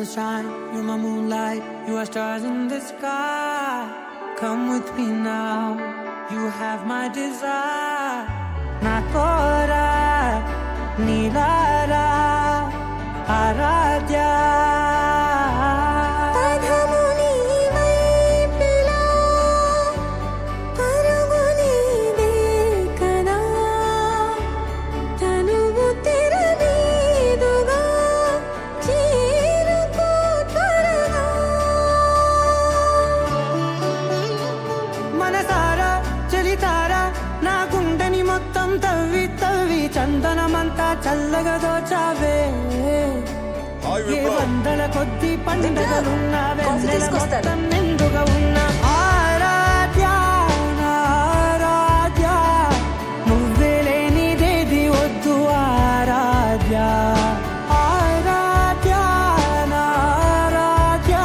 sunshine, you're my moonlight, you are stars in the sky. Come with me now, you have my desire. Na tora, nilara, aradhya. చందనమంతా చల్లగా దోచావే ఏ వందల కొద్ది పండుగలున్నా వెన్నెల మొత్తం నిండుగా ఉన్న ఆరాధ్య ఆరాధ్య నువ్వే లేనిదేది వద్దు ఆరాధ్య ఆరాధ్య ఆరాధ్య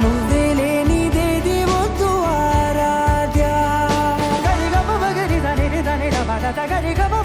నువ్వే లేనిదేది వద్దు ఆరాధ్య గరిగమ బగరి దని దని బగ గరిగమ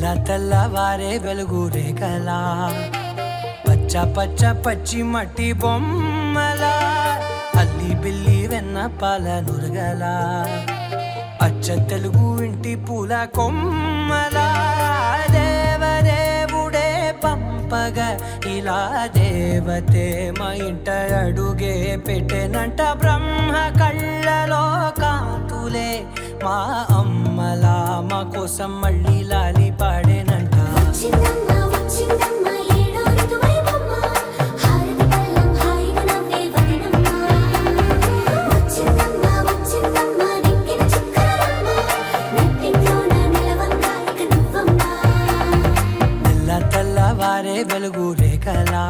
తెల్ల తెల్లవారే వెలుగు రేఖలా పచ్చ పచ్చ పచ్చి మట్టి బొమ్మలా అల్లి బిల్లి వెన్న పాల నురగలా అచ్చ తెలుగు ఇంటి పూల కొమ్మలా దేవదేవుడే పంపగ ఇలా దేవతే మా ఇంట అడుగే పెట్టెనంట బ్రహ్మ కళ్ళలో కాంతులే మా అమ్మలా మా కోసం మళ్ళీ లాలి పాడేనంట తెల్లవారే వెలుగు రేఖలా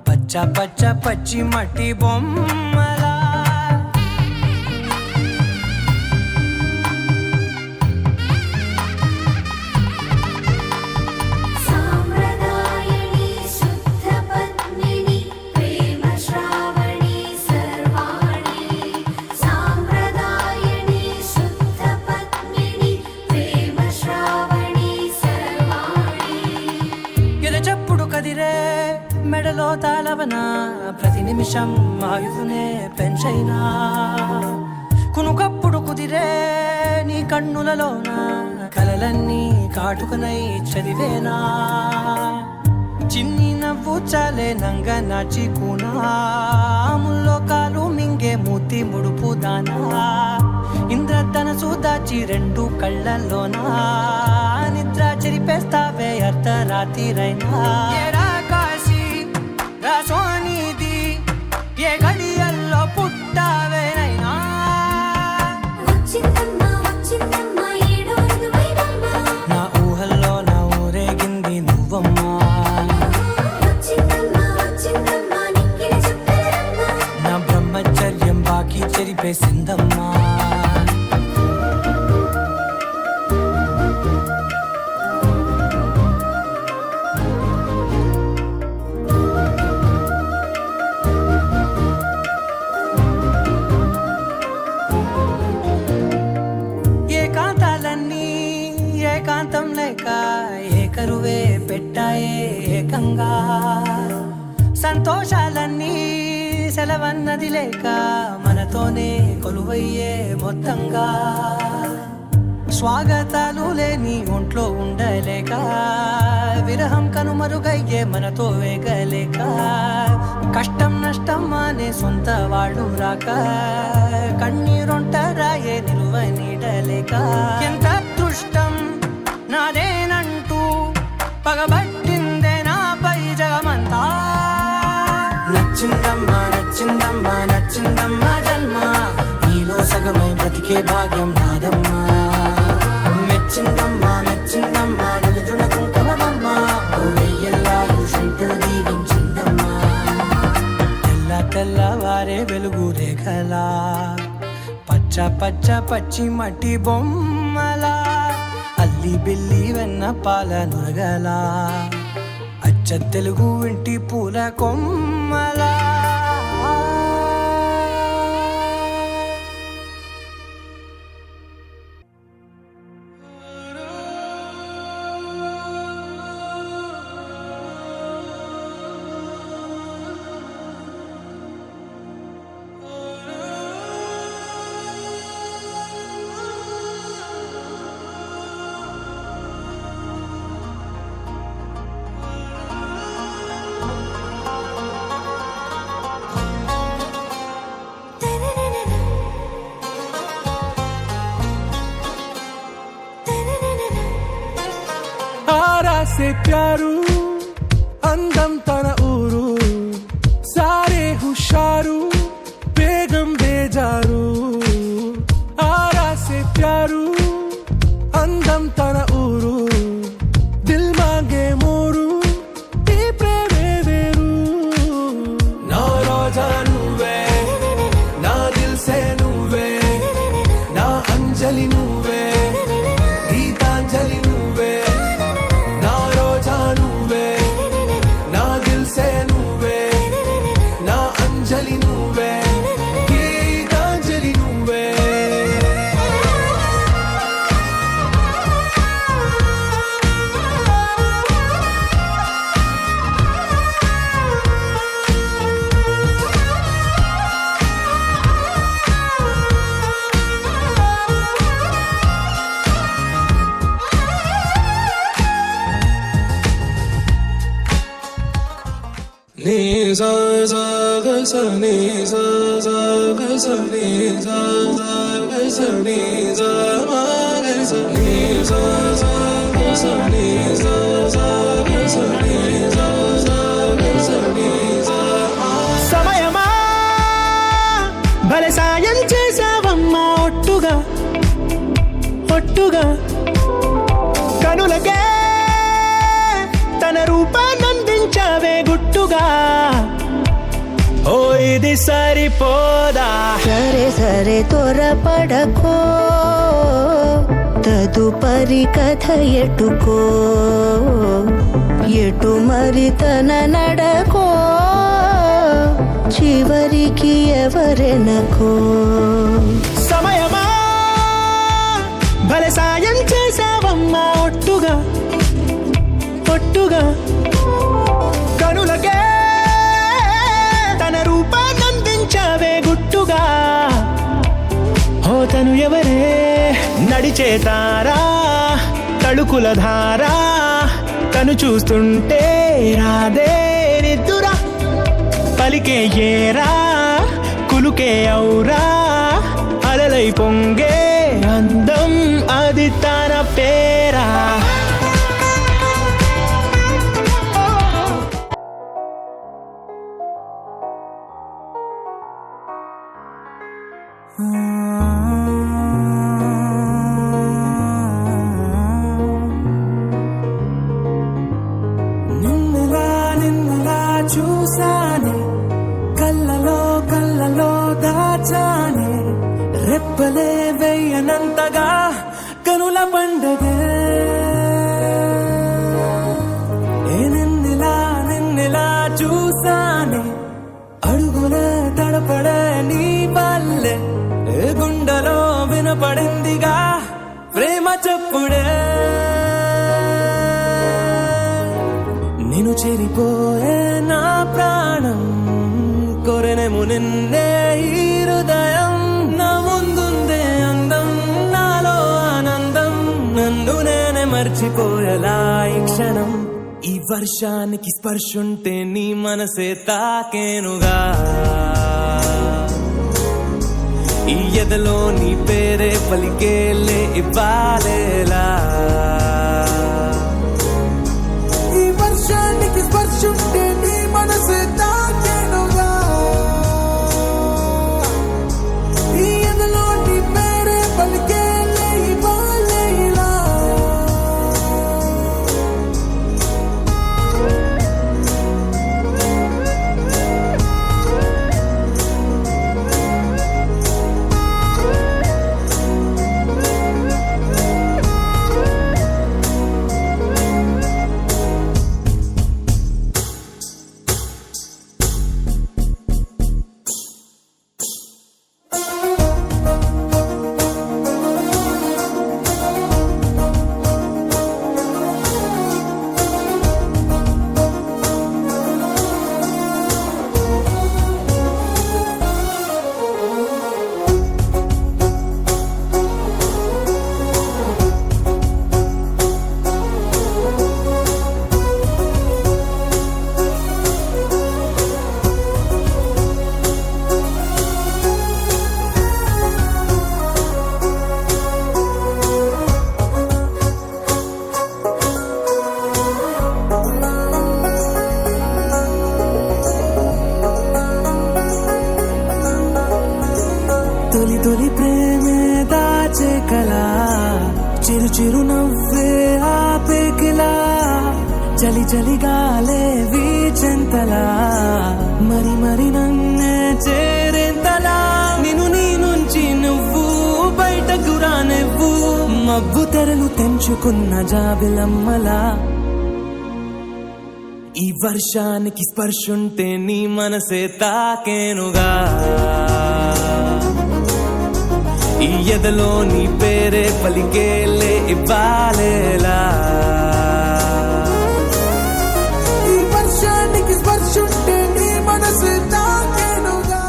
పచ్చ పచ్చ పచ్చి మట్టి బొమ్మలా కదిరే మెడలో తాళవన ప్రతి నిమిషం ఆయుధునే పెంచైనా కునుకప్పుడు కుదిరే నీ కన్నులలోన కలలన్నీ కాటుకనై చదివేనా చిన్ని నవ్వు చాలే నంగ నాచి కూనాముల్లో కాలు మింగే మూతి ముడుపు దానా ఇంద్రధనసు దాచి రెండు కళ్ళల్లోనా నిద్ర చెరిపేస్తావే అర్ధరాత్రిరైనా కాశీ రాసోనిది ఏ గడియల్లో పుట్టావేనైనా నా ఊహల్లో నా ఊరేగింది నువ్వమ్మా నా బ్రహ్మచర్యం బాకీ చెరిపేసిందమ్మా ఏకాంతం లేక ఏకరువే పెట్టాయే ఏకంగా సంతోషాలన్నీ సెలవన్నది లేక మనతోనే కొలువయ్యే మొత్తంగా స్వాగతాలు లేని ఒంట్లో ఉండలేక విరహం కనుమరుగయ్యే మనతో వేగలేక కష్టం నష్టం అనే సొంత వాళ్ళు రాక కన్నీరొంటరాయే నిలువ నీడలేక ఎంత అదృష్టం నాదేనంటూ పగబట్టిందే నాపై జగమంతా నచ్చిందమ్మా నచ్చిందమ్మా నచ్చిందమ్మా జన్మ నీలో సగమై బ్రతికే భాగ్యం నాదమ్మా మెచ్చిందమ్మా మెచ్చిందమ్మా నిలుచున కుంకుమమ్మా వెయ్యల్లాలు శంకులు దీవించిందమ్మా తెల్ల తెల్లవారే వెలుగు రేఖలా పచ్చ పచ్చ పచ్చి మట్టి బొమ్మలా అల్లి బిల్లి వెన్న పాల నురగలా అచ్చ తెలుగు ఇంటి పూల కొమ్మలా से प्यारू అందం తన ఊరు సారే హుషారు బేగం బేజారు ఆరా సే ప్యారు అందం తన ఊరు దిల్ మాంగే మోరు ఈ ప్రేమే వేరు నా రోజా నువ్వే నా దిల్ సే నువ్వే నా అంజలి నువ్వే గీతాంజలి నువ్వే నా రోజా నువ్వే నీ సా సా గ స నీ సా సా గ స నీ సా సా గ స నీ సా మా గ స నీ సా సా గ స నీ సా సా గ స నీ సా సా గ స నీ సా మా. సమయమా భలే సాయం చేసావమ్మా ఒట్టుగా ఒట్టుగా కనులకే తన రూపాన్నందించావే గుట్టుగా ఓ ఇది సరిపోదా సరే సరే త్వరపడకో తదుపరి కథ ఎటుకో ఎటు మరి తన నడకో చివరికి ఎవరెనకో సమయమా భలే సాయం చేసావమ్మా ఒట్టుగా ఒట్టుగా కనులకే తన రూపాన్నందించావే గుట్టుగా ఓ తను ఎవరే నడిచే తారా తళుకుల ధారా తను చూస్తుంటే రాదే నిద్దురా పలికే ఏరా కులుకే ఔరా అలలై పొంగే అందం అది తన పేరా నిన్నలా చూసానే కళ్ళలో దాచానే రెప్పలే వెయ్యనంతగా కనుల పండగే నిన్నలా చూసానే అడుగుల తడపడే నీ పల్లె గుండెలో వినపడిందిగా ప్రేమ చెప్పుడే నేను చెరిపోయే నా ప్రాణం కొరెనేము నిన్నే ఈ హృదయం నా ముందుందే అందం నాలో ఆనందం నన్ను నేనే మర్చిపోయేలా ఈ క్షణం ఈ వర్షానికి స్పర్శుంటే నీ మనసే తాకేనుగా ఈ ఎదలో నీ పేరే పలికేలే ఇవ్వాలేలా ఈ వర్షానికి స్పర్శుంటే నీ మనసే తాకేనుగా ఈ ఎదలో నీ పేరే పలికేలే ఇవ్వాలేలా తొలి తొలి ప్రేమే దాచే కలా చిరు చిరు నవ్వే ఆపే కిలా చలి చలి గాలే వీచెంతలా మరి మరి నన్నే చేరేంతలా నిన్ను నీ నుంచి నువ్వు బయటకు రానివ్వు మబ్బు తెరలు తెంచుకున్న జాబిలమ్మలా ఈ వర్షానికి స్పర్శుంటే నీ మనసే తాకేనుగా ఈ ఎదలో నీ పేరే పలికేలే ఇవ్వాలేలా ఈ వర్షానికి స్పర్శుంటే నీ మనసు తాకేనుగా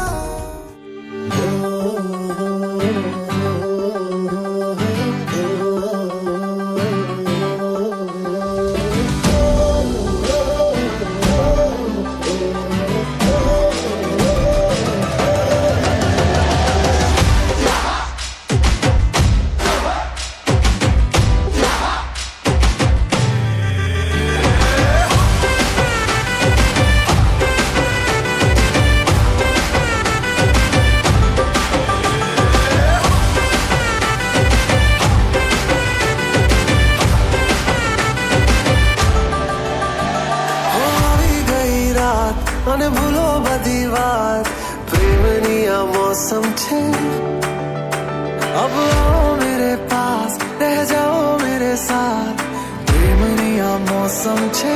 અને ભૂલો બધી વાત પ્રેમની આ મોસમ છે अब आओ मेरे पास रह जाओ मेरे साथ प्रेमनी आ मौसम छे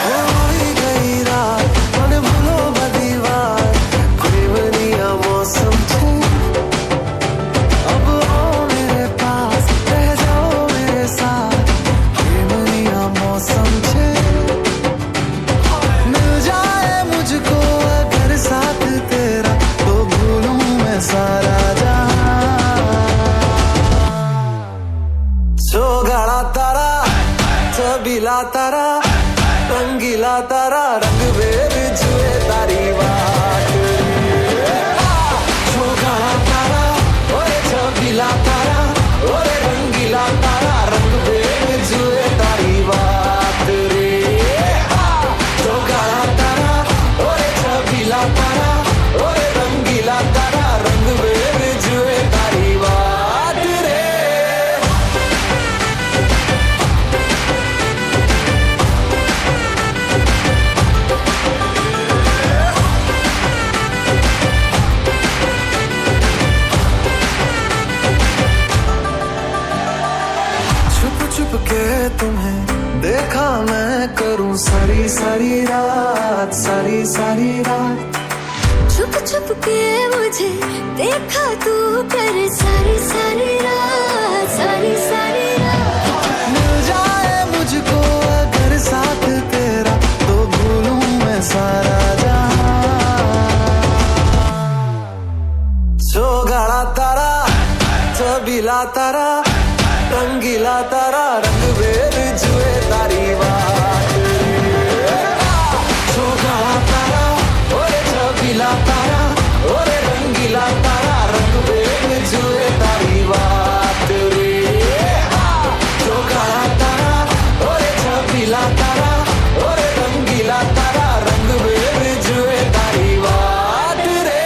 होई गई रात मन भूलो बधी बात प्रेमनी आ मौसम छे अब आओ मेरे पास रह जाओ मेरे साथ प्रेमनी आ मौसम छे मिल जाए मुझको अगर साथ तेरा तो भूलूं मैं सारा छबीला तारा रंगीला तारा रंग बेर जुए तारी बात छोगाड़ा तारा ओए छबीला तारा ओए रंगीला तारा रंग बेर जुए तारी बात रे छोगाड़ा तारा ओए छबीला तारा ओए रंगीला तारा रंग बेर जुए तारी बात रे छुप के तुम्हें देखा मैं करूं सारी सारी रात छुप छुप के मुझे देखा तू कर सारी सारी रात मिल जाए मुझको अगर साथ तेरा तो भूलूं मैं सारा जहां छोगाड़ा तारा छबीला तारा रंगीला तारा रंग बेर जुए तारी बात छोगाड़ा तारा ओरे छबीला तारा ओरे रंगीला तारा रंग बेर जुए तारी बात रे छोगाड़ा तारा ओरे छबीला तारा ओरे रंगीला तारा रंग बेर जुए तारी बात रे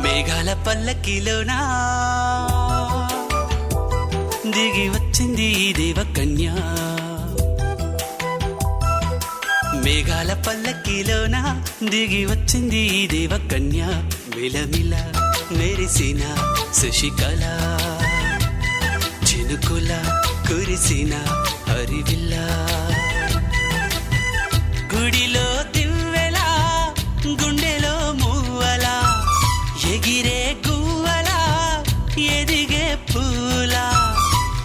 మేఘాల పల్లకిలోనా దిగి వచ్చింది ఈ దేవకన్య. మేఘాల పల్లకిలోన దిగి వచ్చింది ఈ దేవకన్య. మిలమిల మెరిసిన శశికళ చినుకుల కురిసిన హరివిల్ల. గుడిలో దివ్వెలా గుండెలో మువ్వలా ఎగిరే గువ్వలా ఎదిగే పూలా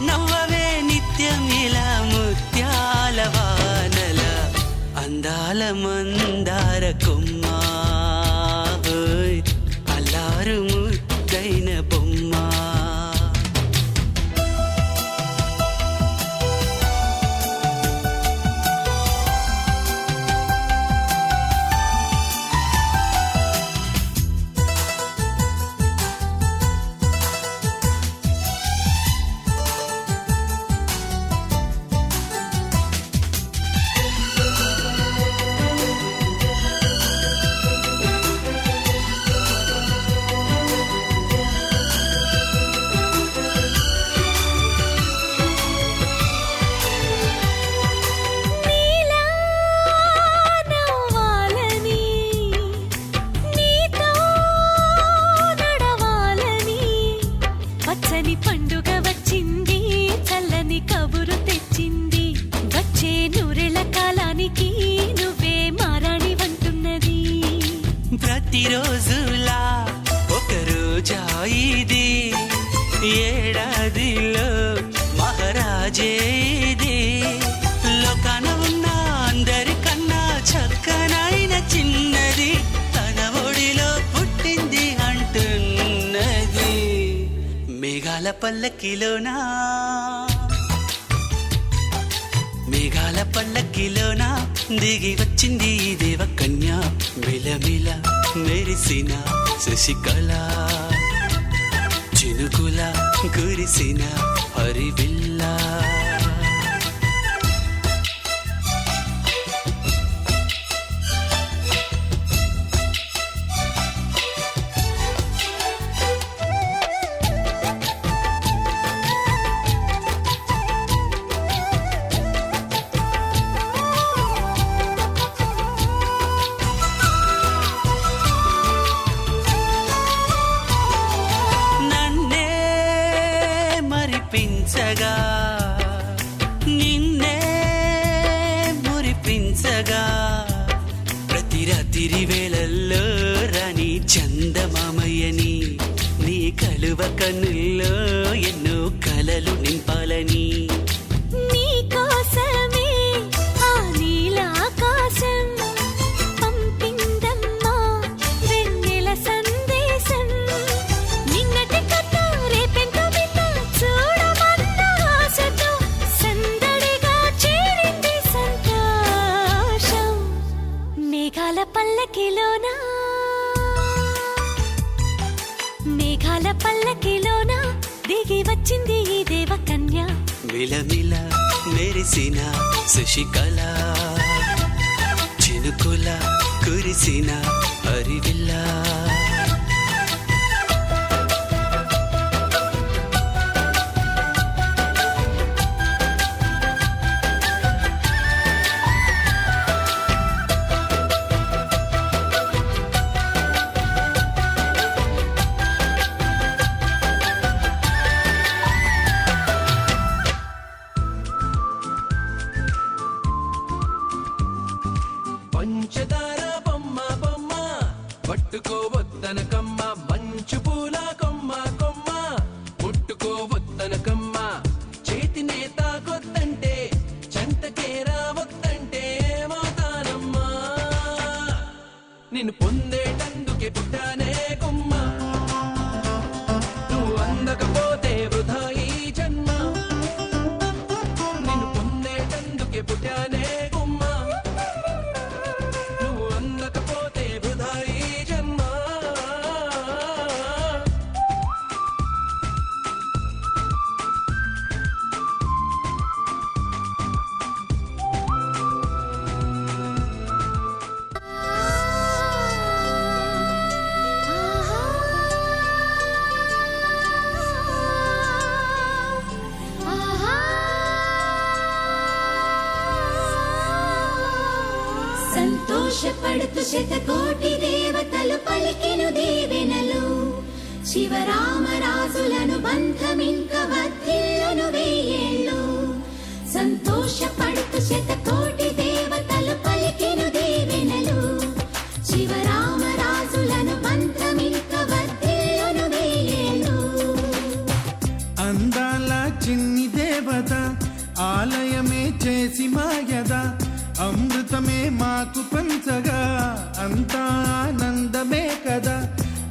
నవ్వవే నిత్యం ఇలా ముత్యాల వానల అందాల మందార కొమ్మ అల్లారు ముద్దైన బొమ్మ. పండుగ వచ్చింది చల్లని కబురు తెచ్చింది వచ్చే నూరెల కాలానికి నువ్వే మారాణి వంటున్నది. ప్రతిరోజులా ఒక రోజా ఇది ఏడాదిలో మహారాజే ఇది. లోకాన ఉన్న అందరికన్నా చక్కనైన చిన్నది తన ఒడిలో పుట్టింది అంటున్నది. మేఘాల పల్లకిలోనా మేఘాల పల్లకిలోనా దిగి వచ్చింది ఈ దేవకన్య. మిలమిల మెరిసిన శశికళ చినుకుల కురిసిన హరివిల్ల. మరిపించగా నిన్నే మురిపించగా ప్రతి రాత్రి వేళల్లో రాణి చందమామయ్యని నీ కలువ కన్నుల్లో ఎన్నో కలలు నింపాలని. నీ కోసమే ఆ నీలాకాశం పంపిందమ్మా వెన్నెల సందేశం. నిన్నటి కథ రేపెంత వింత చూడమన్న ఆశతో సందడిగా చేరింది సంతోషం. మేఘాల పల్లకిలోనా మేఘాల పల్లకిలోనా దిగి వచ్చింది ఈ దేవకన్య. మిలమిల మెరిసిన శశికళ చినుకుల కురిసిన హరివిల్ల. పంచదార బొమ్మ బొమ్మ పట్టుకోవద్దనకమ్మ మంచు పూల కొమ్మ కొమ్మ ముట్టుకోవద్దనకమ్మ చేతినే తాకొద్దంటే చెంతకే రావద్దంటే ఏమవుతానమ్మా. నిన్ను పొందేటందుకే పుట్టానే కొమ్మ నువ్వు అందకపోతే వృధా ఈ జన్మ. నిన్ను పొందేటందుకే పుట్టానే కొమ్మ నువ్వు అందకపోతే వృధా ఈ జన్మ. ఆహా పడుతు శతకోటి దేవతలు పలికెను దీవెనలు శివరామరాజులను బంధమింక వర్ధిల్లును వెయ్యేళ్ళు సంతోషపడుతు శతకోటి దేవతలు పలికెను దీవెనలు శివరామరాజులను బంధమింక వర్ధిల్లును వెయ్యేళ్ళు అందాల చిన్ని దేవత ఆలయమే చేసి మాయద అమృతమే మాకు పంచగా అంతా ఆనందమే కదా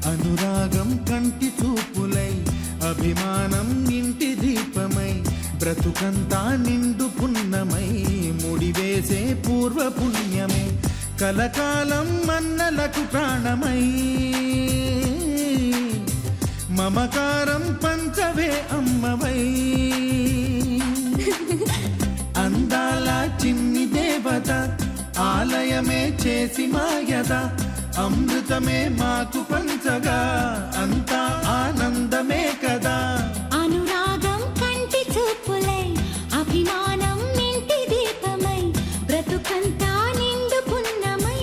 అనురాగం కంటి చూపులై అభిమానం ఇంటి దీపమై బ్రతుకంతా నిండు పున్నమై ముడివేసే పూర్వ పుణ్యమే కలకాలం మన్నలకు ప్రాణమై మమకారం పంచవే అమ్మవై అందాల చిన్ని దేవత ఆలయమే చేసి మాయద అమృతమే మాకు పంచగా అంతా ఆనందమే కదా అనురాగం కంటి చూపులై అభిమానం ఇంటి దీపమై బ్రతుకంతా నిండు పున్నమై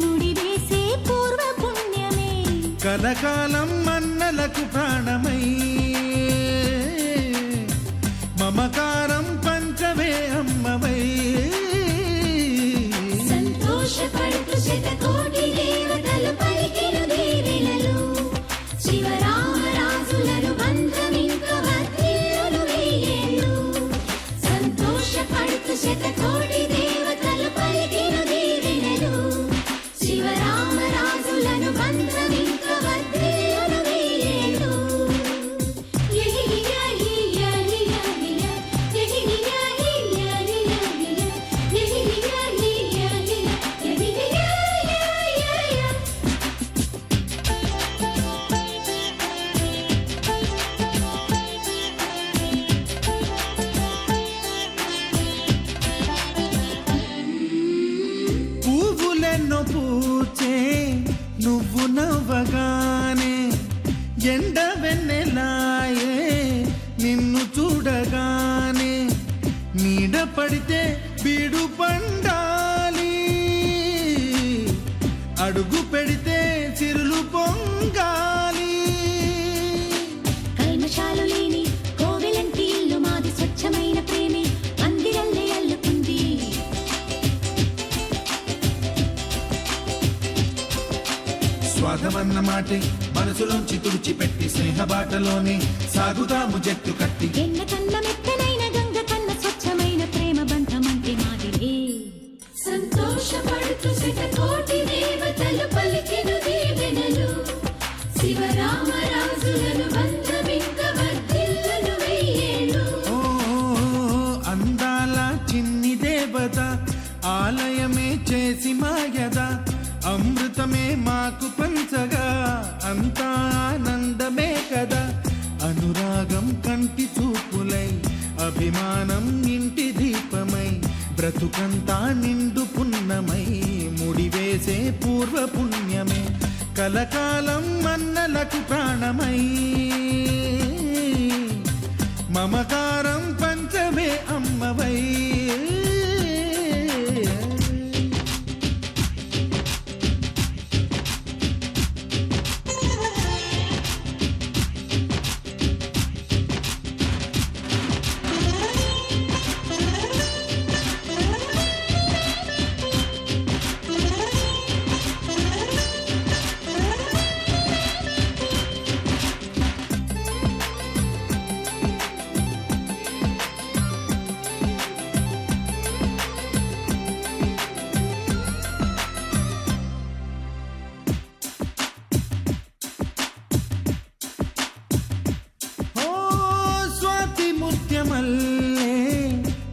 ముడివేసే పూర్వ పుణ్యమే కలకాలం మన్నలకు ప్రాణమై మమకారం పంచవే అమ్మవై సంతోషపడుతు శతకోటి దేవతలు పలికెను దీవెనలు శివరామరాజులను బంధమింక వర్ధిల్లును వెయ్యేళ్ళు సంతోషపడుతు శతకోటి దేవతలు పలికెను దీవెనలు శివరామరాజులను బంధమింక వర్ధిల్లును వెయ్యేళ్ళు పువ్వులెన్నో పూచే నువ్వు నవ్వగానే ఎండ వెన్నెలాయే నిన్ను చూడగానే నీడ పడితే బీడు పండాలి అడుగు పెడితే చిరులు పొంగాలి కల్మషాలు లేని కోవెలంటి ఇల్లు మాది స్వచ్ఛమైన ప్రేమే అందిరల్లే అల్లుకుంది స్వాగమన్న మాటే మనసులోంచి తుడిచిపెట్టి స్నేహబాటలోనే సాగుదాము జట్టు కట్టి ఎన్న కన్న మెత్తనైన గంగ కన్న స్వచ్ఛమైన ప్రేమ బంధమంటే మాదిరే సంతోషపడుతు శతకోటి దేవతలు పలికెను దీవెనలు శివరామరాజులను బంధమింక వర్ధిల్లును వెయ్యేళ్ళు ఓ అందాల చిన్ని దేవత ఆలయమే చేసి మాయద అమృతమే మాకు పంచగా అంతా ఆనందమే కదా అనురాగం కంటి చూపులై అభిమానం ఇంటి దీపమై బ్రతుకంతా నిండు పున్నమై ముడివేసే పూర్వ పుణ్యమే కలకాలం మన్నలకు ప్రాణమై మమకారం పంచమే అమ్మవై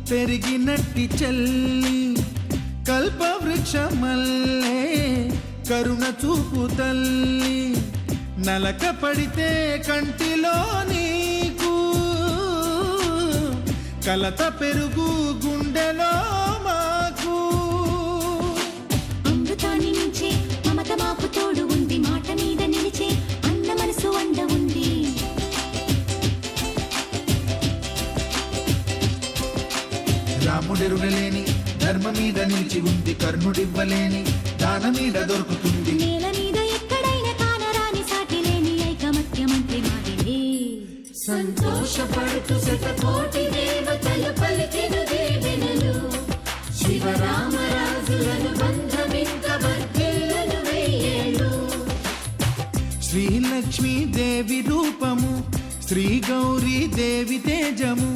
పెరిగినట్టి చెల్లి కల్పవృక్షమల్లే కరుణ చూపు తల్లి నలక పడితే కంటిలో నీకు కలత పెరుగు గుండెలో మాకు అమృతాన్ని మించే మమత మాకు తోడు ఉంది మాట మీద నిలిచే అన్న మనసు అండ ఉంది రాముడెరుగలేని ధర్మ మీద నిలిచి ఉంది కర్ణుడివ్వలేని దాన నీడ దొరుకుతుంది. నేల మీద ఎక్కడైనా కానరాని సాటి లేని ఐకమత్యమంటే మాదిలే. సంతోషపడుతూ శతకోటి దేవతలు పలికిన దీవెనలు, శివరామరాజులను బంధమింక వర్ధిల్లును వెయ్యేళ్ళు. శ్రీలక్ష్మీ దేవి రూపము, శ్రీ గౌరీ దేవి తేజము,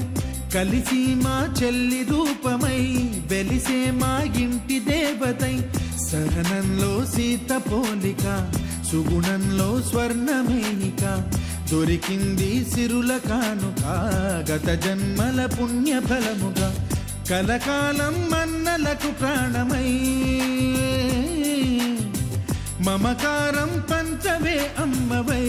కలిసి మా చెల్లి రూపమై వెలిసే మా ఇంటి దేవతై. సహనంలో సీత పోలిక, సుగుణంలో స్వర్ణమేనిక, దొరికింది సిరుల కానుక గత జన్మల పుణ్య ఫలముగా. కలకాలం మన్నలకు ప్రాణమై మమకారం పంచవే అమ్మవై.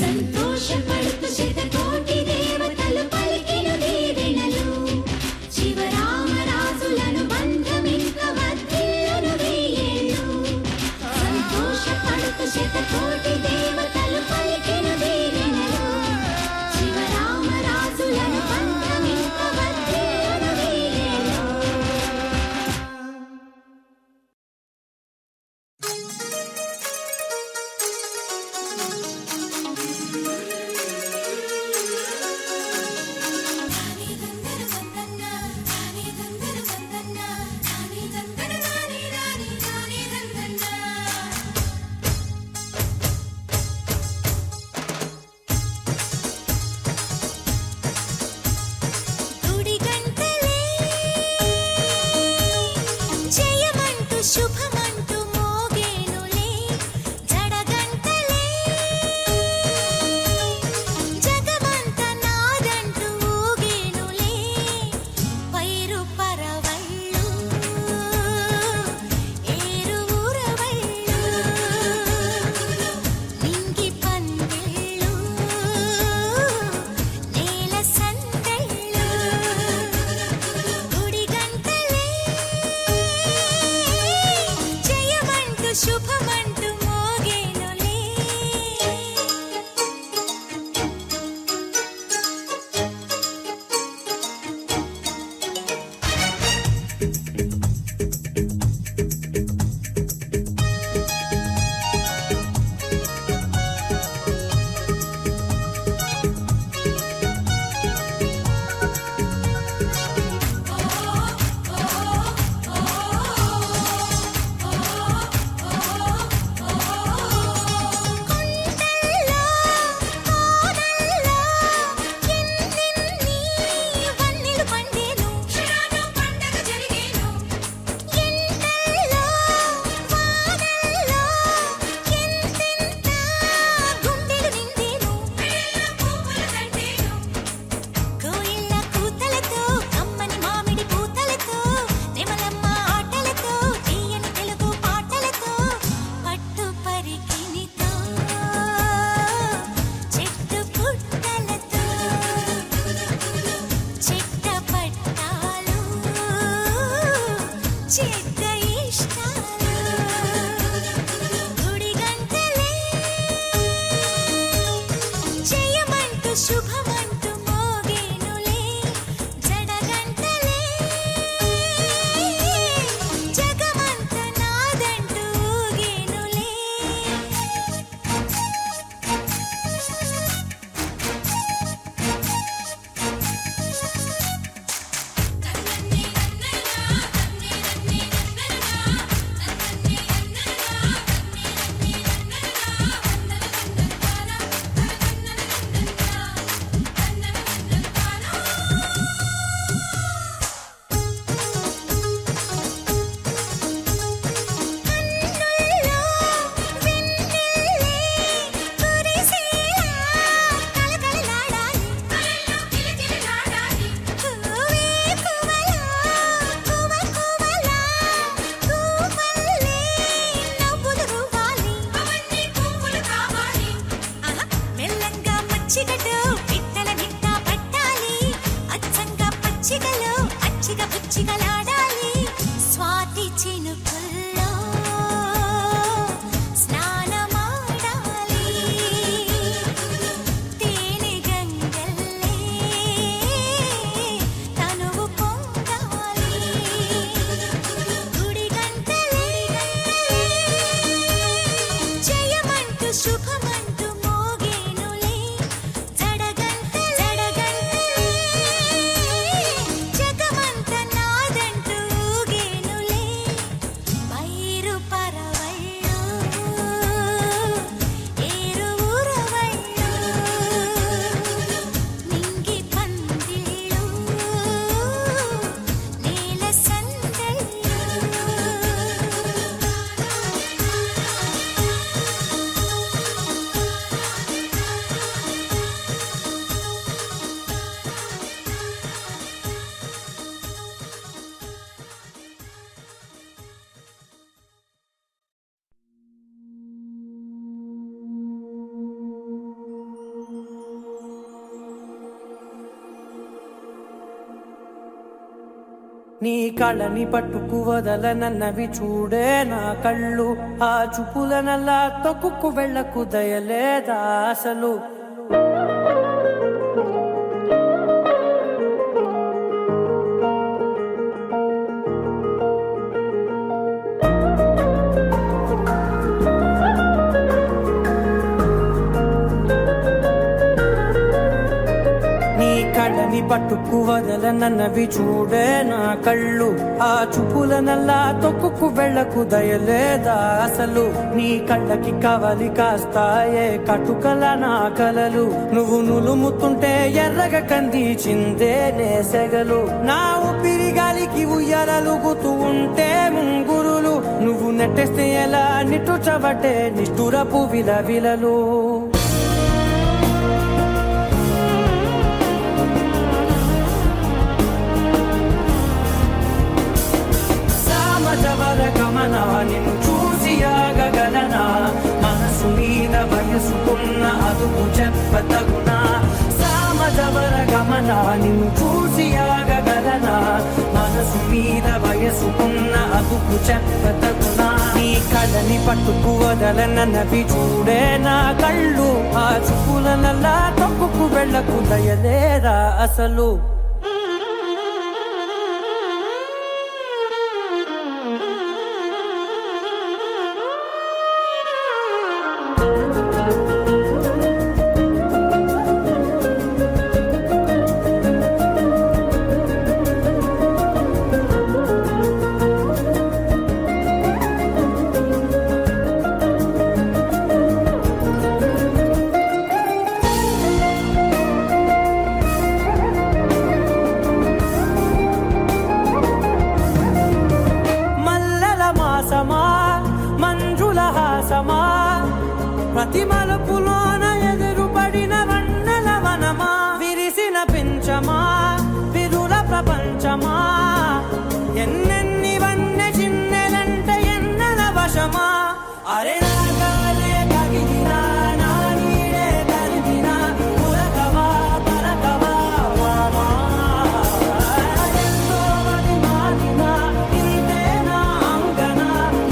సంతోషపడుతూ శతకోటి దేవతలు పలికిన దీవెనలు, శివరామరాజులను బంధమింక వర్ధిల్లును వెయ్యేళ్ళు. సంతోషపడుతూ శతకోటి దేవతలు పలికిన దీవెనలు, శివరామరాజులను బంధమింక వర్ధిల్లును వెయ్యేళ్ళు. నీ కళ్ళని పట్టుకు వదలనన్నవి చూడే నా కళ్ళు ఆ చూపులనల్లా తొక్కుకు వెళ్ళకు దయలేదా అసలు కళ్ళని పట్టుకు వదలనన్నవి చూడే నా కళ్ళు ఆ చూపులనల్లా తొక్కుకు వెళ్ళకు దయలేదా అసలు నీ కళ్ళకి కవలి కాస్తాయే కటుకల నా కలలు నువ్వు నులుముతుంటే ఎర్రగ కందిచిందే నేసెగలు నా ఊపిరి గాలికి ఉయ్యాలలుగుతూ ఉంటే ముంగురులు నువ్వు నెట్టేస్తే ఎలా నిట్టుచబట్టే నిష్ఠురపు విలవిలలు గమన నిన్ను చూసి ఆగగలనా మనసు మీద వయసుకున్న అదుపు చెప్పతగునా సామజవర గమన నిన్ను చూసి ఆగగలనా మనసు మీద వయసుకున్న అదుపు చెప్పతగునా నీ కళ్ళని పట్టుకు వదలనన్నవి చూడే నా కళ్ళు ఆ చూపులనల్లా తొక్కుకు వెళ్ళకు దయలేరా అసలు మంజుల హాసమా ప్రతి మలుపులోన ఎదురుపడిన వన్నెల వనమా విరిసిన పించమా విరుల ప్రపంచమా ఎన్నెన్ని వన్నె చిన్నెలంటే ఎన్నెల వశమా అరే నాగాలే కగిదినా నా నీడే కలిదినా పులకవా పలకవా వామా ఎంతో మది మాదినా ఇంతేనా అంగన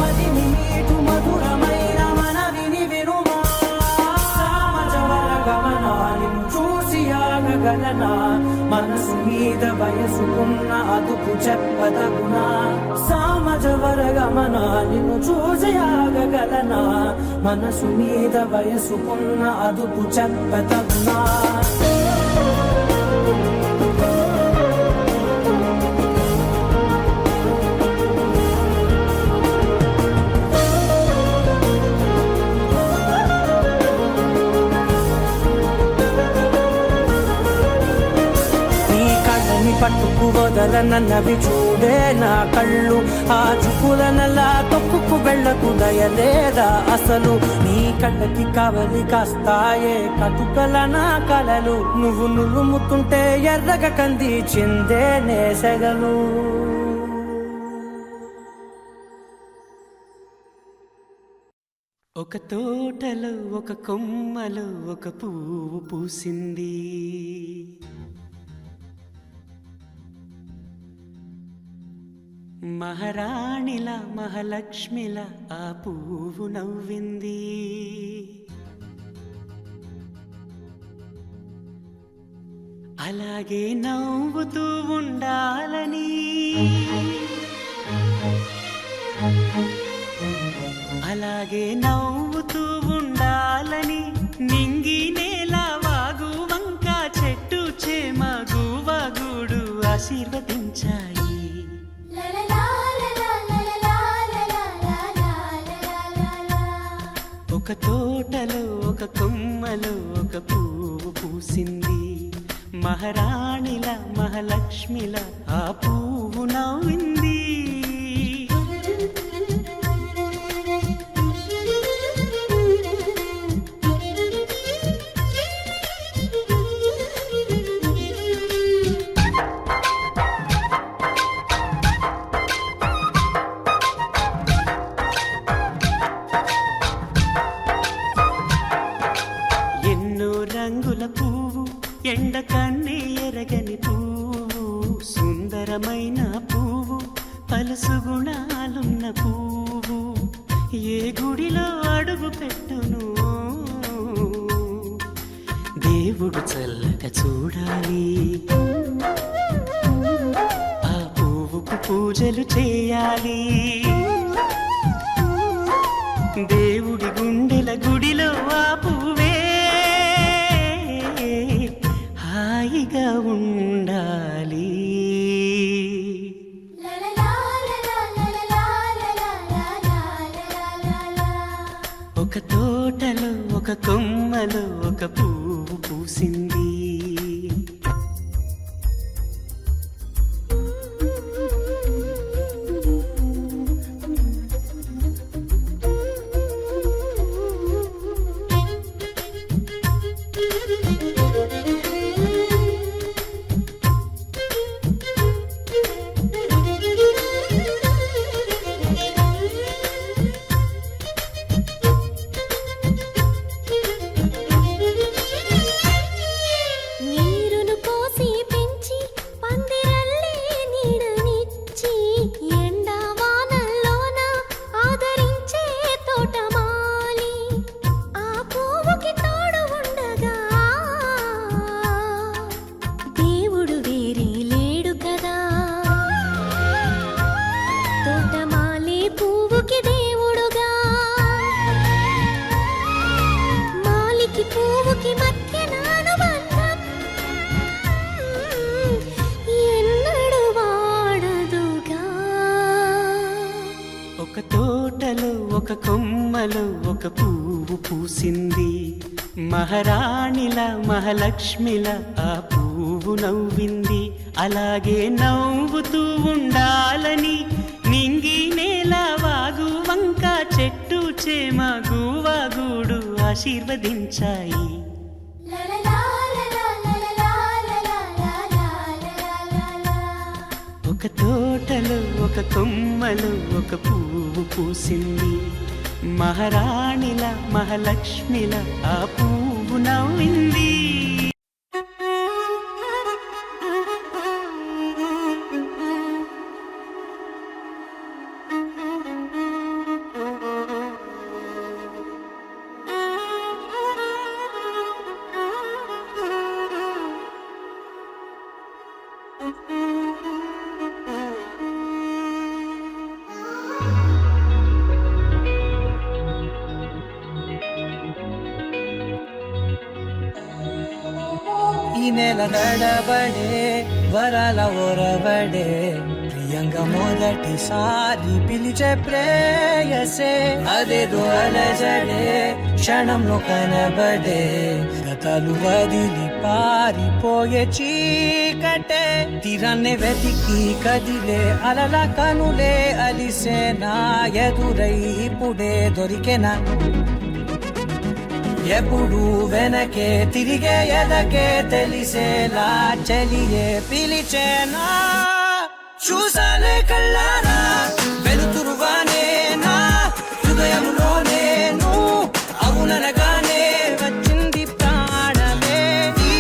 మదిని నీటు మధురమైన మనవిని వినుమా సామజవర గమన నిన్ను చూసి ఆగగలనా మనసు మీద వయసుకున్న అదుపు చెప్పదగునా సామజవర గమన నిన్ను చూసి ఆగగలనా మనసు మీద వయసుకున్న అదుపు చెప్పదగునా పట్టుకు వదలనన్నవి చూడే నా కళ్ళు ఆ చూపులనల్లా తొక్కుకు వెళ్ళకు దయలేదా అసలు నీ కళ్ళకి కవలి కాస్తాయే కటుకల నా కలలు నువ్వు నులుముతుంటే ఎర్రగ కందిచిందే నేసెగలు ఒక తోటలో ఒక కొమ్మలో ఒక పువ్వు పూసింది మహారాణిల మహాలక్ష్మిల ఆ పువ్వు నవ్వింది అలాగే నవ్వుతూ ఉండాలని అలాగే నవ్వుతూ ఉండాలని నింగి నేల వాగు వంక చెట్టు చేమ గువగూడు ఆశీర్వదించాయి ఒక తోటలో ఒక కొమ్మలో ఒక పువ్వు పూసింది మహారాణిల మహాలక్ష్మిల ఆ పువ్వు నవ్వింది రంగుల పువ్వు ఎండ కన్నే ఎరగని పువ్వు సుందరమైన పువ్వు ఏ గుడిలో అడుగు పెట్టును దేవుడు చల్లగా చూడాలి ఆ పువ్వుకు పూజలు చేయాలి దేవుడి గుండెల గుడిలో ఆ పువ్వే హాయిగా ఉండాలి ఒక తోటలో ఒక కొమ్మలో ఒక పువ్వు పూసింది నీరును పోసి పెంచి పందిరల్లే నీడనిచ్చి ఎండా వానల్లోన ఆదరించే తోటమాలి ఆ పువ్వుకి తోడు ఉండగా దేవుడు వేరే లేడు కదా తోటమాలి పువ్వుకి దేవుడుగా మాలికి పువ్వుకి మధ్య నానుబంధం ఎన్నడు వాడదుగా ఒక తోటలో ఒక కొమ్మలో ఒక పువ్వు పూసింది మహారాణిలా మహాలక్ష్మిలా ఆ పువ్వు నవ్వింది అలాగే నవ్వుతూ ఉండాలని నింగి నేల వాగు వంక చెట్టు చేమ గువాగూడు ఆశీర్వదించాయి ఒక తోటలో ఒక కొమ్మలో ఒక పువ్వు పూసింది మహారాణిల మహాలక్ష్మిల ఆ పువ్వు నవ్వింది ఈ నెల నడబడే వరాల ఒరబడే ప్రియంగా మొదటిసారి పిలిచే ప్రేయసే అదేదో అలజడే క్షణంలో కనబడే గతాలు వదిలి పారిపోయే చీకటే తీరాన్ని వెతికి కదిలే అలల కనులే అలిసే నా ఎదురై ఇప్పుడే దొరికెనా ఎప్పుడు వెనకే తిరిగే ఎదకే తెలిసేలా చెలియే పిలిచేనా చూసానే కళ్ళారా వెలుతురుగానే నా హృదయంలోనే అవుననగానే వచ్చింది ప్రాణమే ఈ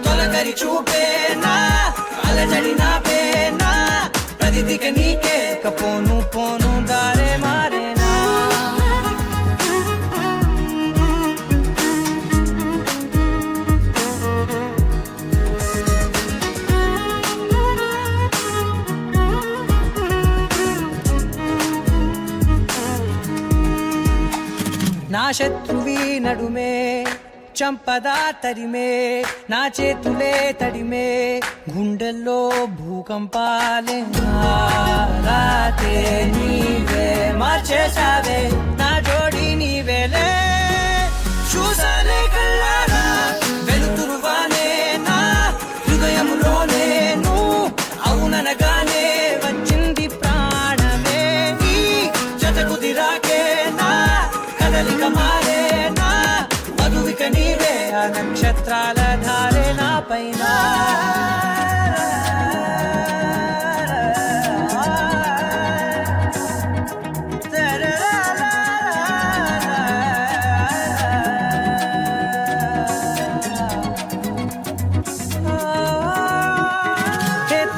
తొలకరి చూపేనా అలజడి నాపేనా ప్రతిదిక నీకే పోను పోను దారే మారేనా నా శత్రువి నడుమే చంపదా తరిమే నా చేతులే తడిమే గుండెల్లో భూకంపాలే రాతే నీవే మార్చేసావే నా జోడి నీవేలే చూసానే కళ్ళారా వెలుతురువానే నా హృదయంలోనే అవుననగానే వచ్చింది ప్రాణమే ఈ జత కుదిరాకే నా కదలిక మారేనా మధువిక నీవే ఆ నక్షత్రాల ధారే నా పైన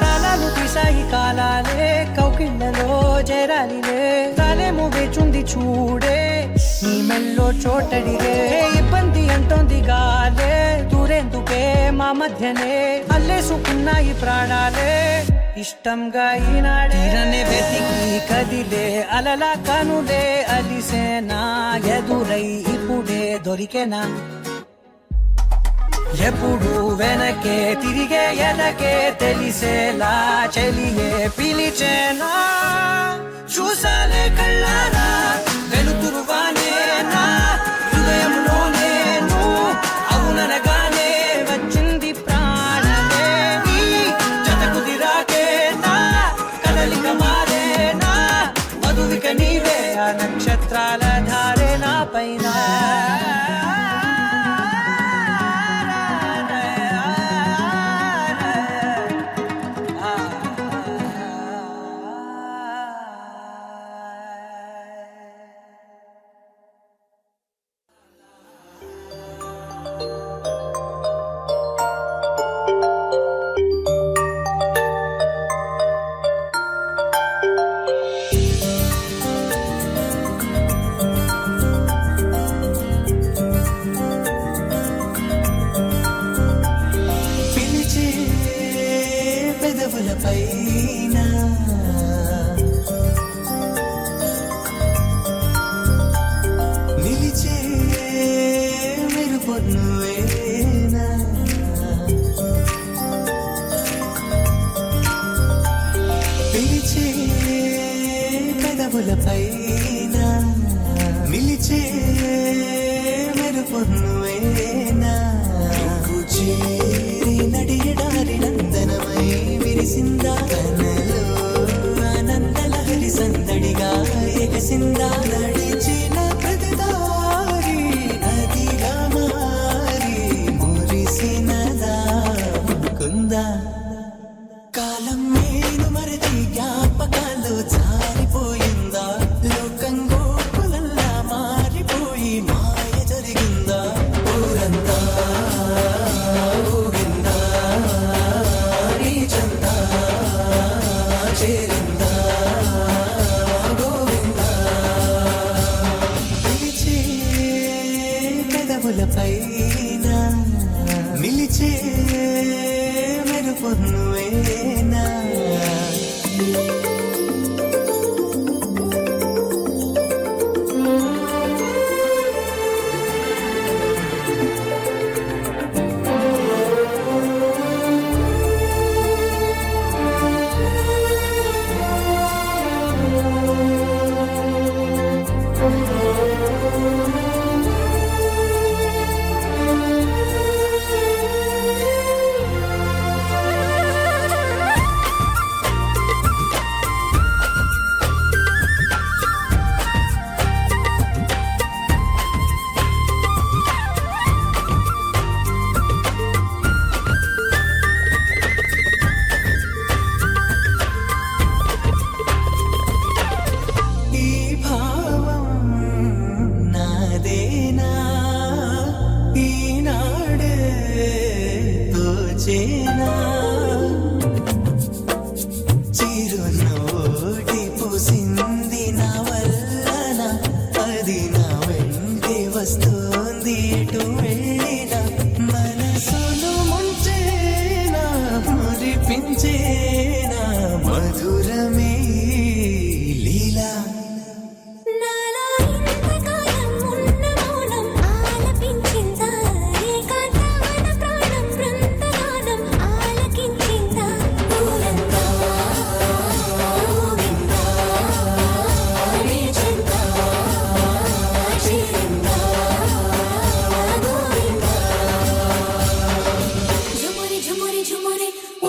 తలలు తీసాయి కాలాలే కౌకిళ్ళలో చేరాలిలే తలేము వేచుంది చూడ చోటడిగే ఇబ్బంది అంటోంది గాలే దూరేందుకే మా మధ్యనే అల్లేసుకున్నాయి ప్రాణాలే ఇష్టంగా ఈనాడే తీరనే వెతికి కదిలే అలలా కనులే అలిసేనా ఎదురై ఇప్పుడే దొరికేనా ఎప్పుడు వెనకే తిరిగే ఎదకే తెలిసేలా చెలియే పిలిచేనా చూసాలే కళ్ళారా వెలుతురువానేనా హృదయంలో నేను అవుననగానే వచ్చింది ప్రాణమే నీ జతకుదిరాకేనా కదలిక మారేనా మధువిక నీవే ఆ నక్షత్రాల ధారే నా పైన పైన నిలిచే మెరుపు నువ్వేనా పిలిచే పెదవుల పైన నిలిచే మెరుపు నువ్వేనా నువ్వు చేరి నడియడారి నందనమై విరిసిందా కనలో ఆనందలహరి సందడిగా ఎగసిందా నడిచిన ప్రతిదారి నదిగా మారి మురిసినదా కుందా కాలం నేను మరిది జ్ఞాపకాలు జారిపోయిందా లోకం గోకులల్లా మారిపోయి మాయ జరిగిందా ఊరంతా ఊగిందా నీ చందా చేరిందా గోవిందా పిలిచే పెదవుల పైన నిలిచే మెరుపు నువ్వేనా చిరునోటి పూసింది నా వల్లన అది నా వెంటే వస్తుంది ఎటు వెళ్ళినా మనసును ముంచేనా మురిపించేనా మధురమే లీలా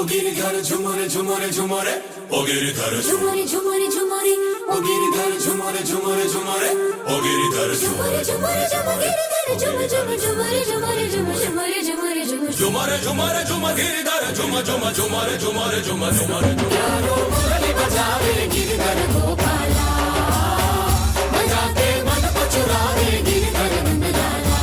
गिरिधर झुमरे झुमरे झुमरे ओ गिरिधर झुमरे झुमरे झुमरे ओ गिरिधर झुमरे झुमरे झुमरे ओ गिरिधर झुमरे झुमरे झुमरे झुमरे झुमरे झुमरे झुमरे झुमरे झुमरे झुमरे झुम गिरिधर झुम झुम झुमरे झुमरे झुम झुमरे यारो मुरली बजावे गिरिधर गोपाला बजाते मन को चुरावे गिरिधर नंदलाला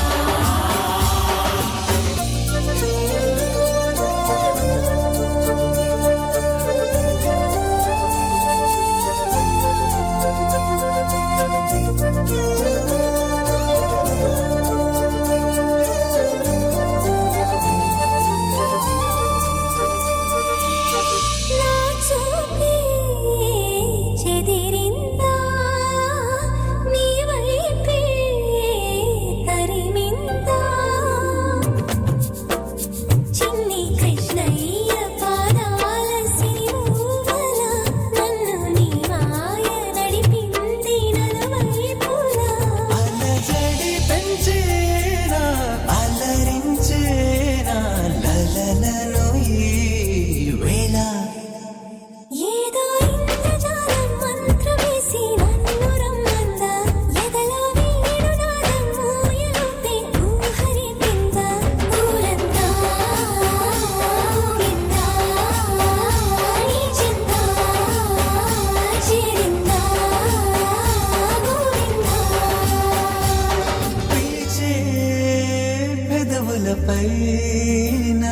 పైన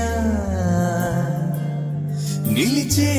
నిలిచే